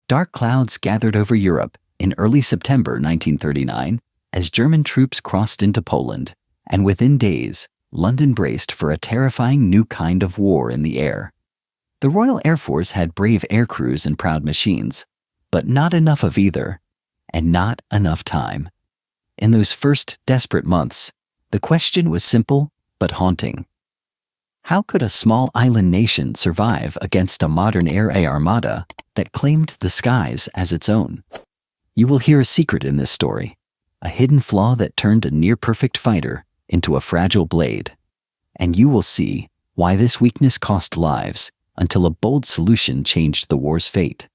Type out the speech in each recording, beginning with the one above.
Dark clouds gathered over Europe in early September 1939 as German troops crossed into Poland, and within days, London braced for a terrifying new kind of war in the air. The Royal Air Force had brave air crews and proud machines, but not enough of either, and not enough time. In those first desperate months, the question was simple but haunting. How could a small island nation survive against a modern air armada that claimed the skies as its own? You will hear a secret in this story, a hidden flaw that turned a near-perfect fighter into a fragile blade. And you will see why this weakness cost lives until a bold solution changed the war's fate.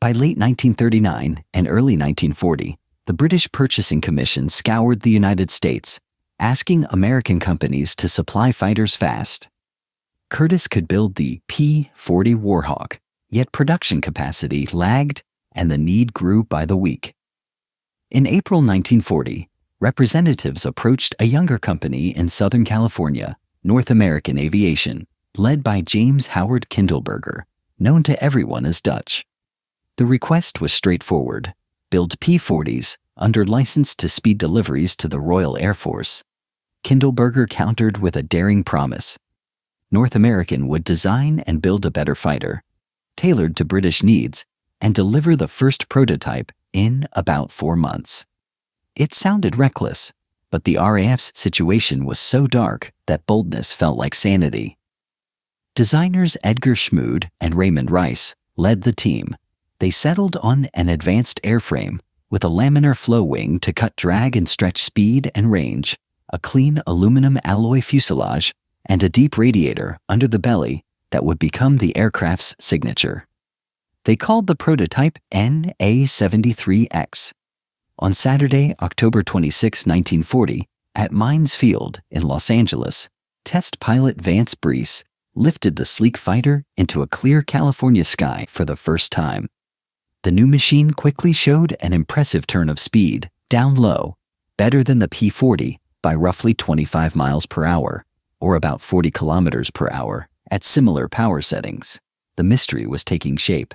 By late 1939 and early 1940, the British Purchasing Commission scoured the United States, asking American companies to supply fighters fast. Curtiss could build the P-40 Warhawk, yet production capacity lagged and the need grew by the week. In April 1940, representatives approached a younger company in Southern California, North American Aviation, led by James Howard Kindleberger, known to everyone as Dutch. The request was straightforward: build P-40s under license to speed deliveries to the Royal Air Force. Kindleberger countered with a daring promise. North American would design and build a better fighter, tailored to British needs, and deliver the first prototype in about 4 months. It sounded reckless, but the RAF's situation was so dark that boldness felt like sanity. Designers Edgar Schmood and Raymond Rice led the team. They settled on an advanced airframe with a laminar flow wing to cut drag and stretch speed and range, a clean aluminum alloy fuselage, and a deep radiator under the belly that would become the aircraft's signature. They called the prototype NA-73X. On Saturday, October 26, 1940, at Mines Field in Los Angeles, test pilot Vance Breese lifted the sleek fighter into a clear California sky for the first time. The new machine quickly showed an impressive turn of speed, down low, better than the P-40 by roughly 25 miles per hour, or about 40 kilometers per hour, at similar power settings. The mystery was taking shape.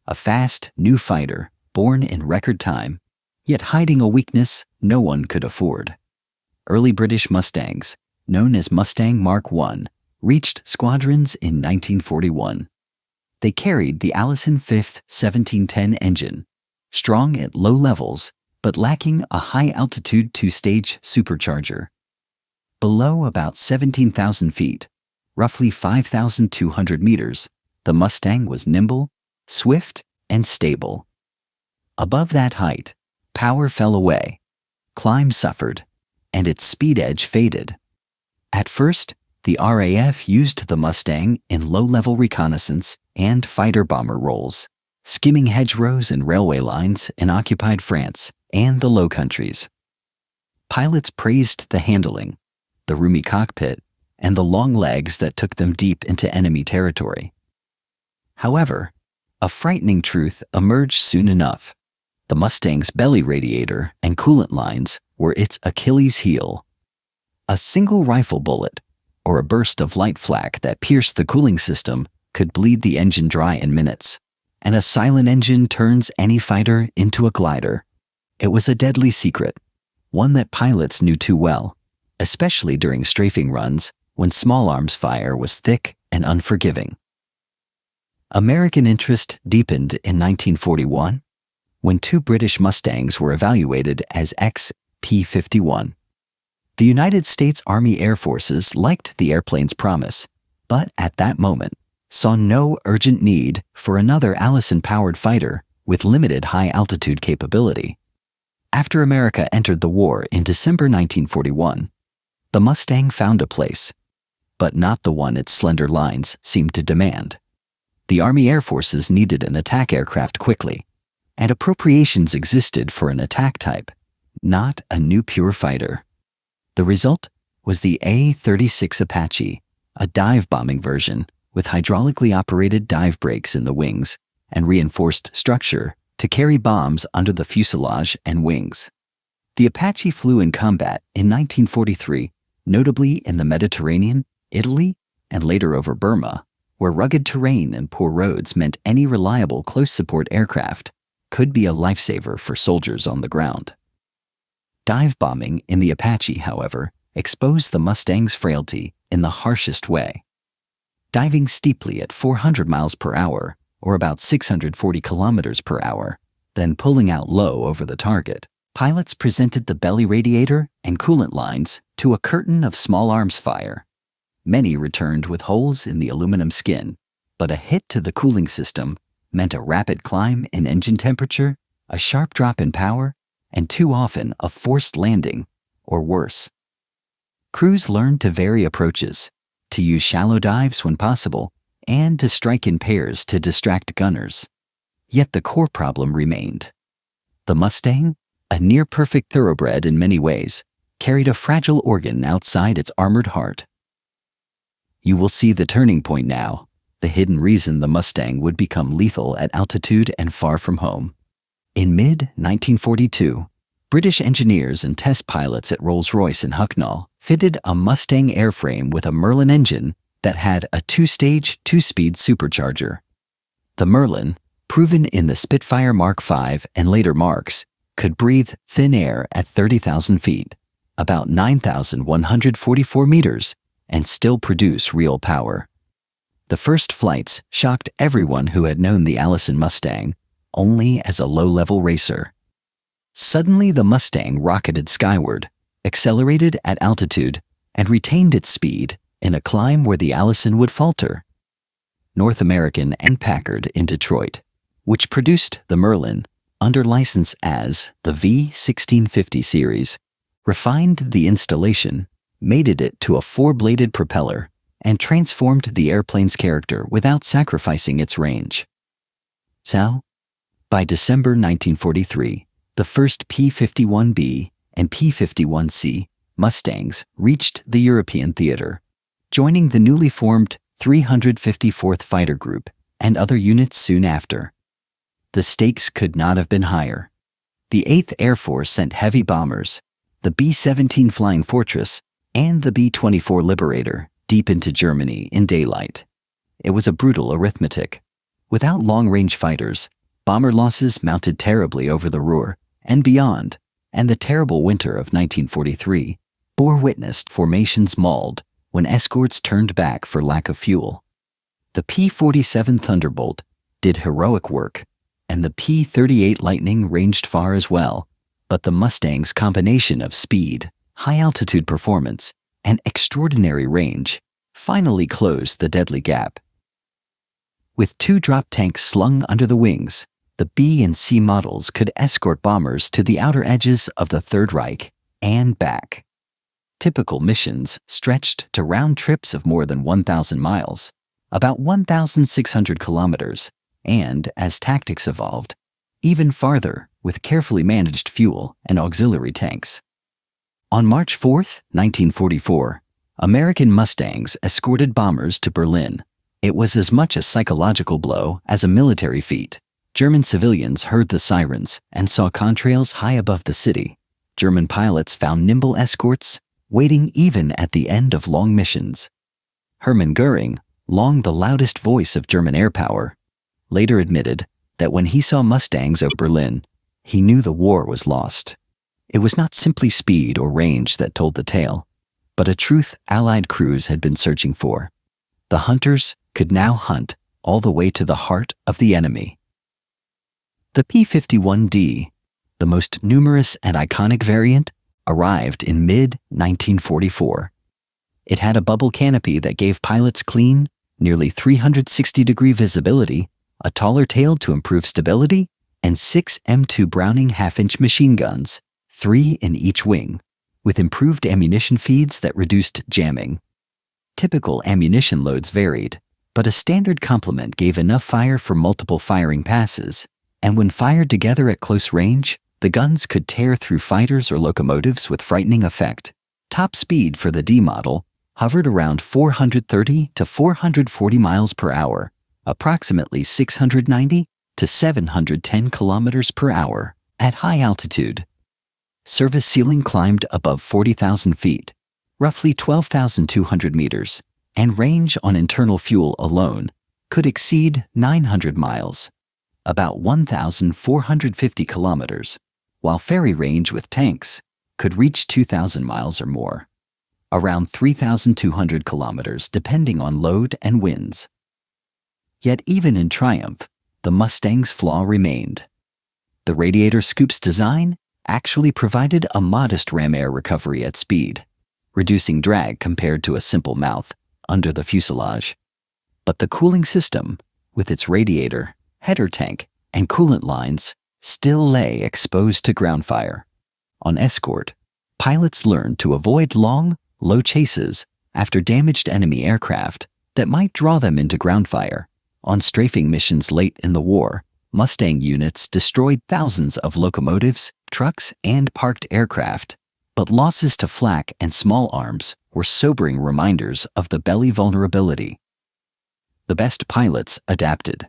A fast, new fighter, born in record time, yet hiding a weakness no one could afford. Early British Mustangs, known as Mustang Mark I, reached squadrons in 1941. They carried the Allison Fifth 1710 engine, strong at low levels but lacking a high-altitude two-stage supercharger. Below about 17,000 feet, roughly 5,200 meters, the Mustang was nimble, swift, and stable. Above that height, power fell away, climb suffered, and its speed edge faded. At first, the RAF used the Mustang in low-level reconnaissance and fighter-bomber roles, skimming hedgerows and railway lines in occupied France and the Low Countries. Pilots praised the handling, the roomy cockpit, and the long legs that took them deep into enemy territory. However, a frightening truth emerged soon enough. The Mustang's belly radiator and coolant lines were its Achilles heel. A single rifle bullet, or a burst of light flak that pierced the cooling system, could bleed the engine dry in minutes, and a silent engine turns any fighter into a glider. It was a deadly secret, one that pilots knew too well, especially during strafing runs when small arms fire was thick and unforgiving. American interest deepened in 1941 when 2 British Mustangs were evaluated as ex-P-51. The United States Army Air Forces liked the airplane's promise, but at that moment saw no urgent need for another Allison-powered fighter with limited high-altitude capability. After America entered the war in December 1941, the Mustang found a place, but not the one its slender lines seemed to demand. The Army Air Forces needed an attack aircraft quickly, and appropriations existed for an attack type, not a new pure fighter. The result was the A-36 Apache, a dive-bombing version with hydraulically operated dive brakes in the wings and reinforced structure to carry bombs under the fuselage and wings. The Apache flew in combat in 1943, notably in the Mediterranean, Italy, and later over Burma, where rugged terrain and poor roads meant any reliable close-support aircraft could be a lifesaver for soldiers on the ground. Dive bombing in the Apache, however, exposed the Mustang's frailty in the harshest way. Diving steeply at 400 miles per hour, or about 640 kilometers per hour, then pulling out low over the target, pilots presented the belly radiator and coolant lines to a curtain of small arms fire. Many returned with holes in the aluminum skin, but a hit to the cooling system meant a rapid climb in engine temperature, a sharp drop in power, and too often a forced landing, or worse. Crews learned to vary approaches, to use shallow dives when possible, and to strike in pairs to distract gunners. Yet the core problem remained. The Mustang, a near-perfect thoroughbred in many ways, carried a fragile organ outside its armored heart. You will see the turning point now, the hidden reason the Mustang would become lethal at altitude and far from home. In mid-1942, British engineers and test pilots at Rolls-Royce in Hucknall fitted a Mustang airframe with a Merlin engine that had a two-stage, two-speed supercharger. The Merlin, proven in the Spitfire Mark V and later Marks, could breathe thin air at 30,000 feet, about 9,144 meters, and still produce real power. The first flights shocked everyone who had known the Allison Mustang only as a low-level racer. Suddenly the Mustang rocketed skyward, accelerated at altitude, and retained its speed in a climb where the Allison would falter. North American and Packard in Detroit, which produced the Merlin under license as the V1650 series, refined the installation, mated it to a four-bladed propeller, and transformed the airplane's character without sacrificing its range. So, by December 1943, the first P-51B and P-51C Mustangs reached the European theater, joining the newly formed 354th Fighter Group and other units soon after. The stakes could not have been higher. The 8th Air Force sent heavy bombers, the B-17 Flying Fortress and the B-24 Liberator, deep into Germany in daylight. It was a brutal arithmetic. Without long-range fighters, bomber losses mounted terribly over the Ruhr and beyond, and the terrible winter of 1943 bore witness formations mauled when escorts turned back for lack of fuel. The P-47 Thunderbolt did heroic work, and the P-38 Lightning ranged far as well, but the Mustang's combination of speed, high-altitude performance, and extraordinary range finally closed the deadly gap. With two drop tanks slung under the wings, the B and C models could escort bombers to the outer edges of the Third Reich and back. Typical missions stretched to round trips of more than 1,000 miles, about 1,600 kilometers, and, as tactics evolved, even farther with carefully managed fuel and auxiliary tanks. On March 4, 1944, American Mustangs escorted bombers to Berlin. It was as much a psychological blow as a military feat. German civilians heard the sirens and saw contrails high above the city. German pilots found nimble escorts, waiting even at the end of long missions. Hermann Göring, long the loudest voice of German air power, later admitted that when he saw Mustangs over Berlin, he knew the war was lost. It was not simply speed or range that told the tale, but a truth Allied crews had been searching for. The hunters could now hunt all the way to the heart of the enemy. The P-51D, the most numerous and iconic variant, arrived in mid-1944. It had a bubble canopy that gave pilots clean, nearly 360-degree visibility, a taller tail to improve stability, and 6 M2 Browning half-inch machine guns, 3 in each wing, with improved ammunition feeds that reduced jamming. Typical ammunition loads varied, but a standard complement gave enough fire for multiple firing passes, and when fired together at close range, the guns could tear through fighters or locomotives with frightening effect. Top speed for the D model hovered around 430 to 440 miles per hour, approximately 690 to 710 kilometers per hour at high altitude. Service ceiling climbed above 40,000 feet, roughly 12,200 meters, and range on internal fuel alone could exceed 900 miles, about 1,450 kilometers, while ferry range with tanks could reach 2,000 miles or more, around 3,200 kilometers depending on load and winds. Yet even in triumph, the Mustang's flaw remained. The radiator scoop's design actually provided a modest ram air recovery at speed, reducing drag compared to a simple mouth under the fuselage. But the cooling system, with its radiator, header tank, and coolant lines, still lay exposed to ground fire. On escort, pilots learned to avoid long, low chases after damaged enemy aircraft that might draw them into ground fire. On strafing missions late in the war, Mustang units destroyed thousands of locomotives, trucks, and parked aircraft, but losses to flak and small arms were sobering reminders of the belly vulnerability. The best pilots adapted.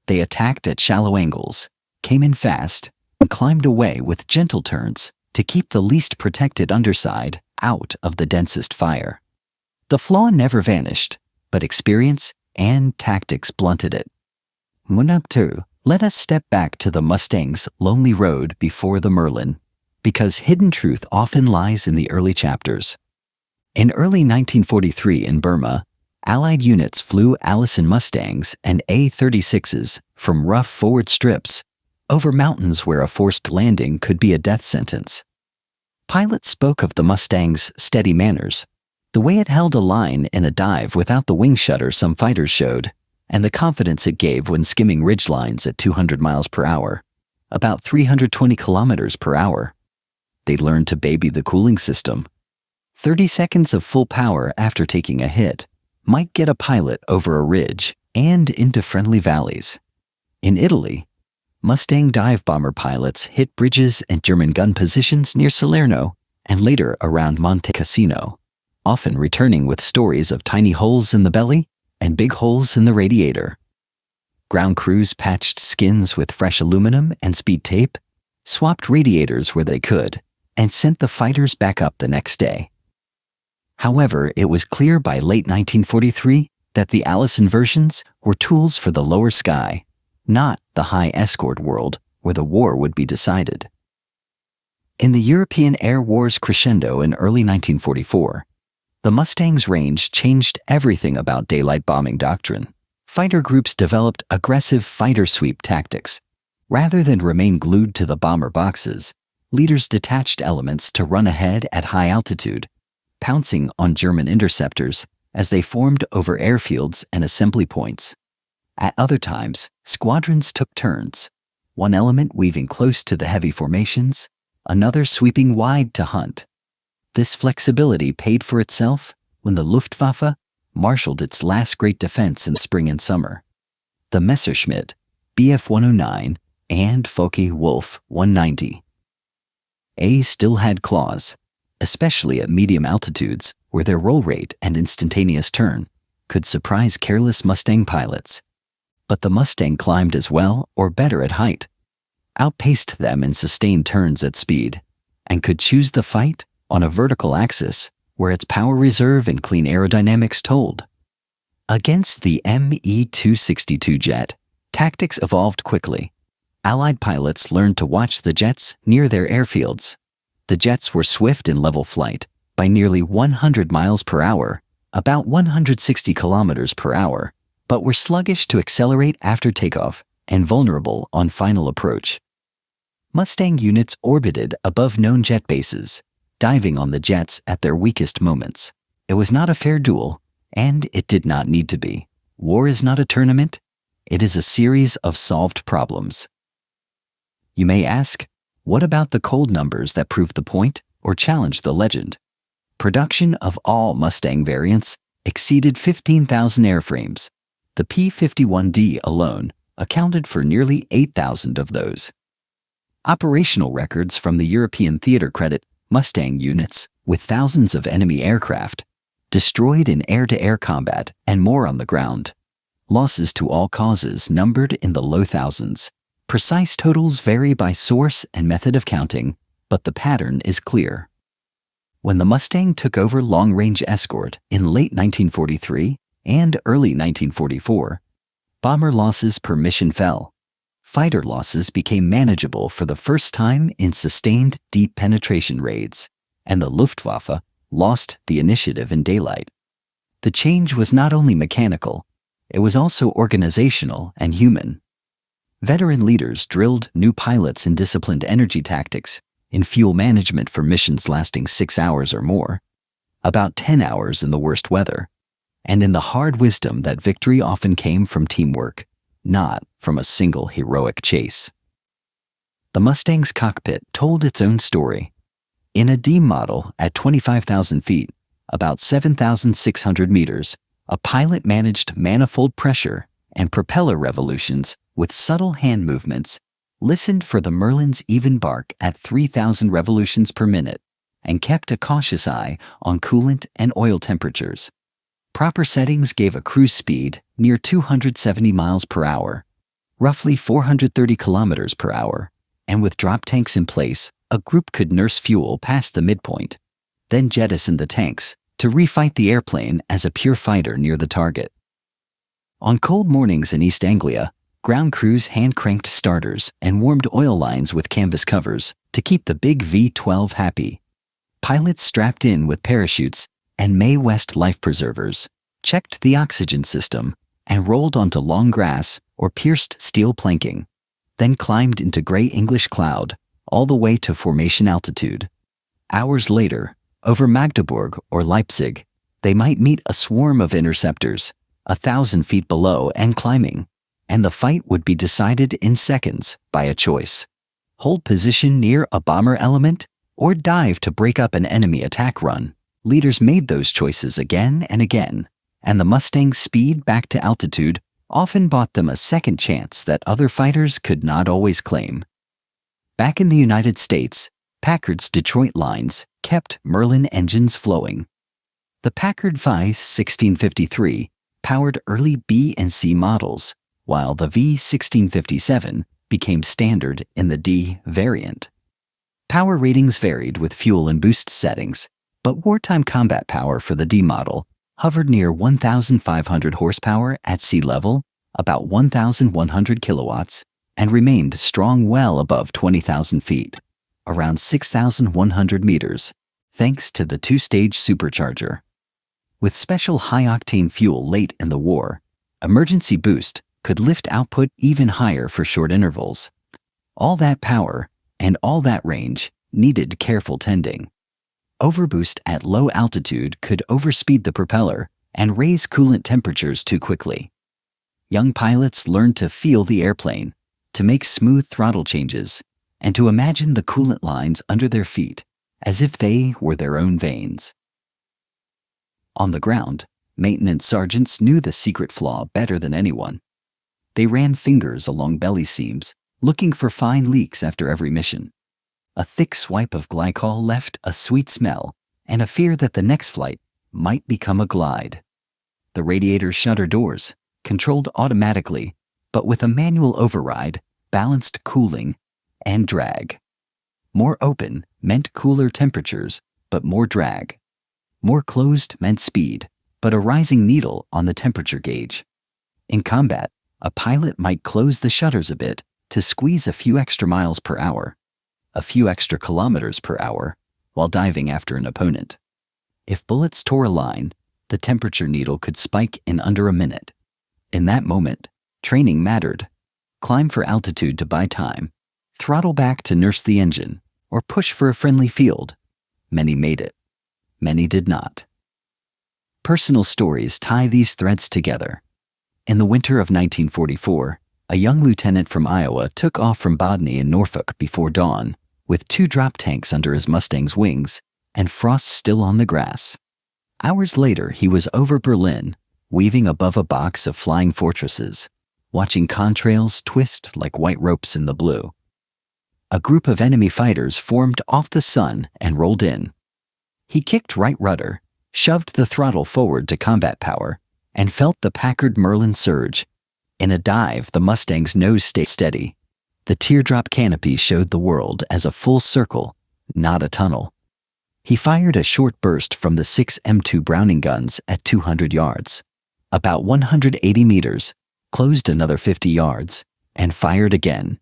They attacked at shallow angles, came in fast, and climbed away with gentle turns to keep the least protected underside out of the densest fire. The flaw never vanished, but experience and tactics blunted it. Let us step back to the Mustang's lonely road before the Merlin, because hidden truth often lies in the early chapters. In early 1943 in Burma, Allied units flew Allison Mustangs and A-36s from rough forward strips over mountains where a forced landing could be a death sentence. Pilots spoke of the Mustang's steady manners, the way it held a line in a dive without the wing shutter some fighters showed, and the confidence it gave when skimming ridgelines at 200 miles per hour, about 320 kilometers per hour. They learned to baby the cooling system. 30 seconds of full power after taking a hit might get a pilot over a ridge and into friendly valleys. In Italy, Mustang dive bomber pilots hit bridges and German gun positions near Salerno and later around Monte Cassino, often returning with stories of tiny holes in the belly and big holes in the radiator. Ground crews patched skins with fresh aluminum and speed tape, swapped radiators where they could, and sent the fighters back up the next day. However, it was clear by late 1943 that the Allison versions were tools for the lower sky, not the high escort world where the war would be decided. In the European air war's crescendo in early 1944, the Mustang's range changed everything about daylight bombing doctrine. Fighter groups developed aggressive fighter sweep tactics. Rather than remain glued to the bomber boxes, leaders detached elements to run ahead at high altitude, pouncing on German interceptors as they formed over airfields and assembly points. At other times, squadrons took turns, one element weaving close to the heavy formations, another sweeping wide to hunt. This flexibility paid for itself when the Luftwaffe marshaled its last great defense in spring and summer. The Messerschmitt, Bf 109, and Focke-Wulf 190. A still had claws, especially at medium altitudes where their roll rate and instantaneous turn could surprise careless Mustang pilots. But the Mustang climbed as well or better at height, outpaced them in sustained turns at speed, and could choose the fight on a vertical axis where its power reserve and clean aerodynamics told. Against the Me-262 jet, tactics evolved quickly. Allied pilots learned to watch the jets near their airfields. The jets were swift in level flight by nearly 100 miles per hour, about 160 kilometers per hour, but were sluggish to accelerate after takeoff and vulnerable on final approach. Mustang units orbited above known jet bases, diving on the jets at their weakest moments. It was not a fair duel, and it did not need to be. War is not a tournament, it is a series of solved problems. You may ask, what about the cold numbers that prove the point or challenge the legend? Production of all Mustang variants exceeded 15,000 airframes. The P-51D alone accounted for nearly 8,000 of those. Operational records from the European theater credit Mustang units with thousands of enemy aircraft, destroyed in air-to-air combat and more on the ground. Losses to all causes numbered in the low thousands. Precise totals vary by source and method of counting, but the pattern is clear. When the Mustang took over long-range escort in late 1943 and early 1944, Bomber losses per mission fell. Fighter losses became manageable for the first time in sustained deep penetration raids, and the Luftwaffe lost the initiative in daylight. The change was not only mechanical, it was also organizational and human. Veteran leaders drilled new pilots in disciplined energy tactics, in fuel management for missions lasting 6 hours or more, about 10 hours in the worst weather, and in the hard wisdom that victory often came from teamwork, not from a single heroic chase. The Mustang's cockpit told its own story. In a D model at 25,000 feet, about 7,600 meters, a pilot managed manifold pressure and propeller revolutions with subtle hand movements, listened for the Merlin's even bark at 3,000 revolutions per minute, and kept a cautious eye on coolant and oil temperatures. Proper settings gave a cruise speed near 270 miles per hour, roughly 430 kilometers per hour, and with drop tanks in place, a group could nurse fuel past the midpoint, then jettison the tanks to refight the airplane as a pure fighter near the target. On cold mornings in East Anglia, ground crews hand-cranked starters and warmed oil lines with canvas covers to keep the big V-12 happy. Pilots strapped in with parachutes and Mae West life preservers checked the oxygen system and rolled onto long grass or pierced steel planking, then climbed into gray English cloud all the way to formation altitude. Hours later, over Magdeburg or Leipzig, they might meet a swarm of interceptors, 1,000 feet below and climbing, and the fight would be decided in seconds by a choice: hold position near a bomber element or dive to break up an enemy attack run. Leaders made those choices again and again, and the Mustang's speed back to altitude often bought them a second chance that other fighters could not always claim. Back in the United States, Packard's Detroit lines kept Merlin engines flowing. The Packard V-1653 powered early B and C models, while the V-1657 became standard in the D variant. Power ratings varied with fuel and boost settings, but wartime combat power for the D model hovered near 1,500 horsepower at sea level, about 1,100 kilowatts, and remained strong well above 20,000 feet, around 6,100 meters, thanks to the two-stage supercharger. With special high-octane fuel late in the war, emergency boost could lift output even higher for short intervals. All that power and all that range needed careful tending. Overboost at low altitude could overspeed the propeller and raise coolant temperatures too quickly. Young pilots learned to feel the airplane, to make smooth throttle changes, and to imagine the coolant lines under their feet as if they were their own veins. On the ground, maintenance sergeants knew the secret flaw better than anyone. They ran fingers along belly seams, looking for fine leaks after every mission. A thick swipe of glycol left a sweet smell and a fear that the next flight might become a glide. The radiator's shutter doors, controlled automatically, but with a manual override, balanced cooling and drag. More open meant cooler temperatures, but more drag. More closed meant speed, but a rising needle on the temperature gauge. In combat, a pilot might close the shutters a bit to squeeze a few extra miles per hour, a few extra kilometers per hour, while diving after an opponent. If bullets tore a line, the temperature needle could spike in under a minute. In that moment, training mattered. Climb for altitude to buy time, throttle back to nurse the engine, or push for a friendly field. Many made it. Many did not. Personal stories tie these threads together. In the winter of 1944, a young lieutenant from Iowa took off from Bodney in Norfolk before dawn, with 2 drop tanks under his Mustang's wings and frost still on the grass. Hours later, he was over Berlin, weaving above a box of flying fortresses, watching contrails twist like white ropes in the blue. A group of enemy fighters formed off the sun and rolled in. He kicked right rudder, shoved the throttle forward to combat power, and felt the Packard Merlin surge. In a dive, the Mustang's nose stayed steady. The teardrop canopy showed the world as a full circle, not a tunnel. He fired a short burst from the 6 M2 Browning guns at 200 yards, about 180 meters, closed another 50 yards, and fired again.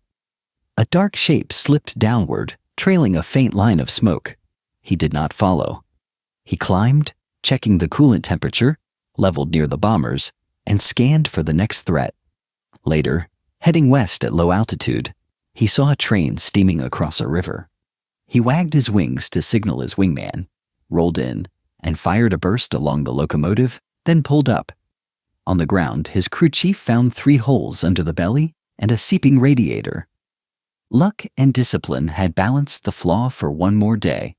A dark shape slipped downward, trailing a faint line of smoke. He did not follow. He climbed, checking the coolant temperature, leveled near the bombers, and scanned for the next threat. Later, heading west at low altitude, he saw a train steaming across a river. He wagged his wings to signal his wingman, rolled in, and fired a burst along the locomotive, then pulled up. On the ground, his crew chief found 3 holes under the belly and a seeping radiator. Luck and discipline had balanced the flaw for one more day.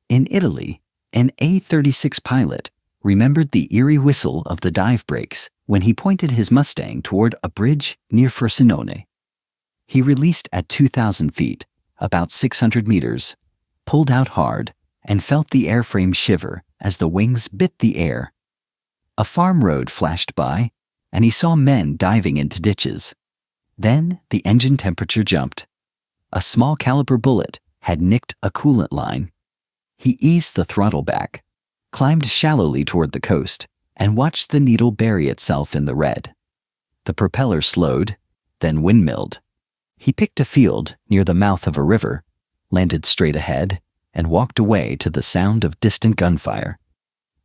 In Italy, an A-36 pilot remembered the eerie whistle of the dive brakes when he pointed his Mustang toward a bridge near Frosinone. He released at 2,000 feet, about 600 meters, pulled out hard, and felt the airframe shiver as the wings bit the air. A farm road flashed by, and he saw men diving into ditches. Then the engine temperature jumped. A small caliber bullet had nicked a coolant line. He eased the throttle back, climbed shallowly toward the coast, and watched the needle bury itself in the red. The propeller slowed, then windmilled. He picked a field near the mouth of a river, landed straight ahead, and walked away to the sound of distant gunfire.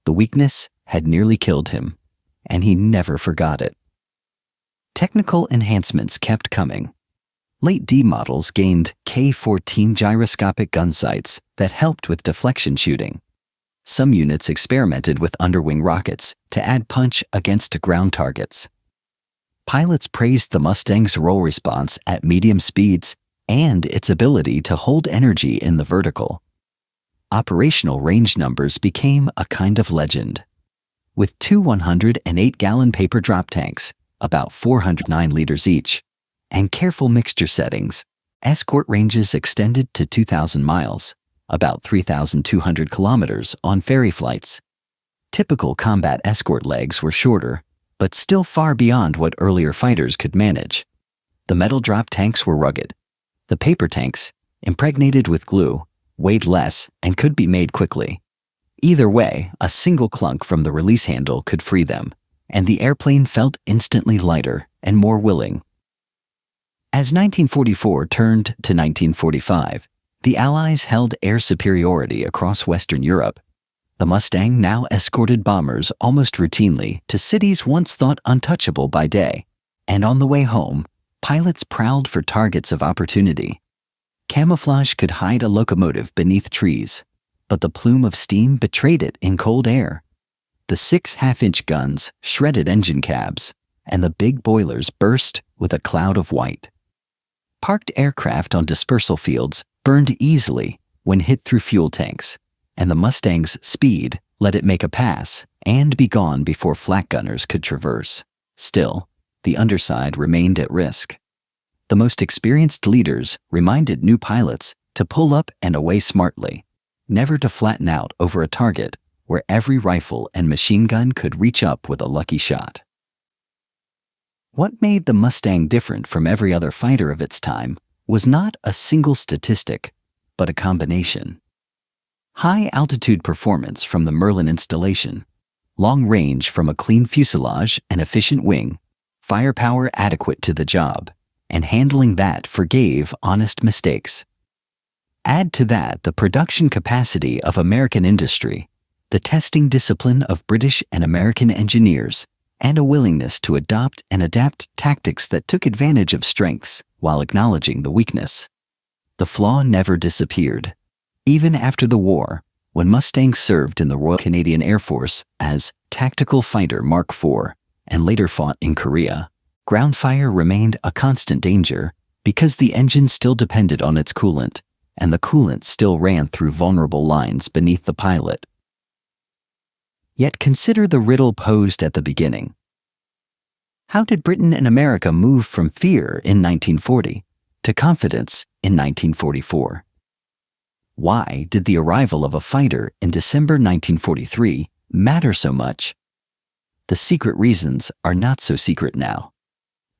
The weakness had nearly killed him, and he never forgot it. Technical enhancements kept coming. Late D models gained K-14 gyroscopic gun sights that helped with deflection shooting. Some units experimented with underwing rockets to add punch against ground targets. Pilots praised the Mustang's roll response at medium speeds and its ability to hold energy in the vertical. Operational range numbers became a kind of legend. With 2 108-gallon paper drop tanks, about 409 liters each, and careful mixture settings, escort ranges extended to 2,000 miles, about 3,200 kilometers on ferry flights. Typical combat escort legs were shorter, but still far beyond what earlier fighters could manage. The metal drop tanks were rugged. The paper tanks, impregnated with glue, weighed less and could be made quickly. Either way, a single clunk from the release handle could free them, and the airplane felt instantly lighter and more willing. As 1944 turned to 1945, the Allies held air superiority across Western Europe. The Mustang now escorted bombers almost routinely to cities once thought untouchable by day, and on the way home, pilots prowled for targets of opportunity. Camouflage could hide a locomotive beneath trees, but the plume of steam betrayed it in cold air. The 6 half-inch guns shredded engine cabs, and the big boilers burst with a cloud of white. Parked aircraft on dispersal fields burned easily when hit through fuel tanks, and the Mustang's speed let it make a pass and be gone before flak gunners could traverse. Still, the underside remained at risk. The most experienced leaders reminded new pilots to pull up and away smartly, never to flatten out over a target where every rifle and machine gun could reach up with a lucky shot. What made the Mustang different from every other fighter of its time was not a single statistic, but a combination. High-altitude performance from the Merlin installation, long range from a clean fuselage and efficient wing, firepower adequate to the job, and handling that forgave honest mistakes. Add to that the production capacity of American industry, the testing discipline of British and American engineers, and a willingness to adopt and adapt tactics that took advantage of strengths while acknowledging the weakness. The flaw never disappeared. Even after the war, when Mustang served in the Royal Canadian Air Force as Tactical Fighter Mark IV and later fought in Korea, ground fire remained a constant danger because the engine still depended on its coolant, and the coolant still ran through vulnerable lines beneath the pilot. Yet consider the riddle posed at the beginning. How did Britain and America move from fear in 1940 to confidence in 1944? Why did the arrival of a fighter in December 1943 matter so much? The secret reasons are not so secret now.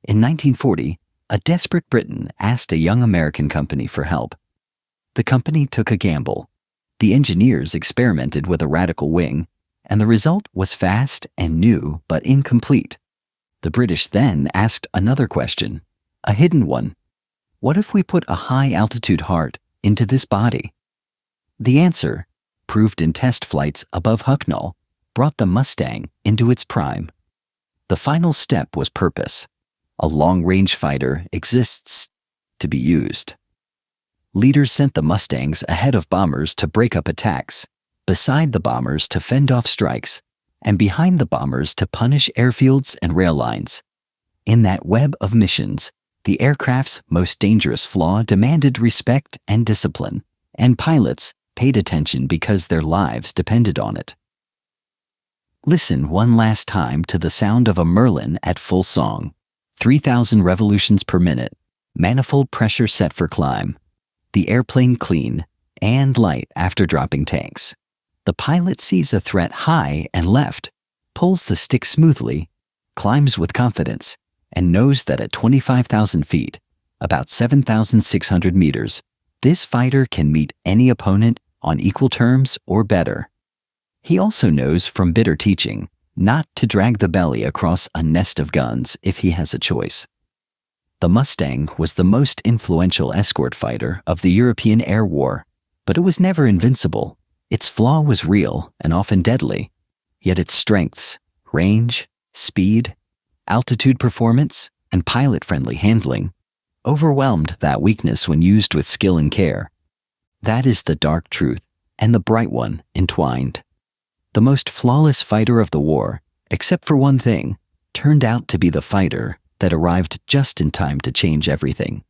In 1940, a desperate Briton asked a young American company for help. The company took a gamble. The engineers experimented with a radical wing, and the result was fast and new but incomplete. The British then asked another question, a hidden one. What if we put a high-altitude heart into this body? The answer, proved in test flights above Hucknall, brought the Mustang into its prime. The final step was purpose. A long-range fighter exists to be used. Leaders sent the Mustangs ahead of bombers to break up attacks, beside the bombers to fend off strikes, and behind the bombers to punish airfields and rail lines. In that web of missions, the aircraft's most dangerous flaw demanded respect and discipline, and pilots paid attention because their lives depended on it. Listen one last time to the sound of a Merlin at full song. 3,000 revolutions per minute, manifold pressure set for climb, the airplane clean and light after dropping tanks. The pilot sees a threat high and left, pulls the stick smoothly, climbs with confidence, and knows that at 25,000 feet, about 7,600 meters, this fighter can meet any opponent on equal terms or better. He also knows from bitter teaching not to drag the belly across a nest of guns if he has a choice. The Mustang was the most influential escort fighter of the European Air War, but it was never invincible. Its flaw was real and often deadly, yet its strengths, range, speed, altitude performance, and pilot-friendly handling overwhelmed that weakness when used with skill and care. That is the dark truth and the bright one entwined. The most flawless fighter of the war, except for one thing, turned out to be the fighter that arrived just in time to change everything.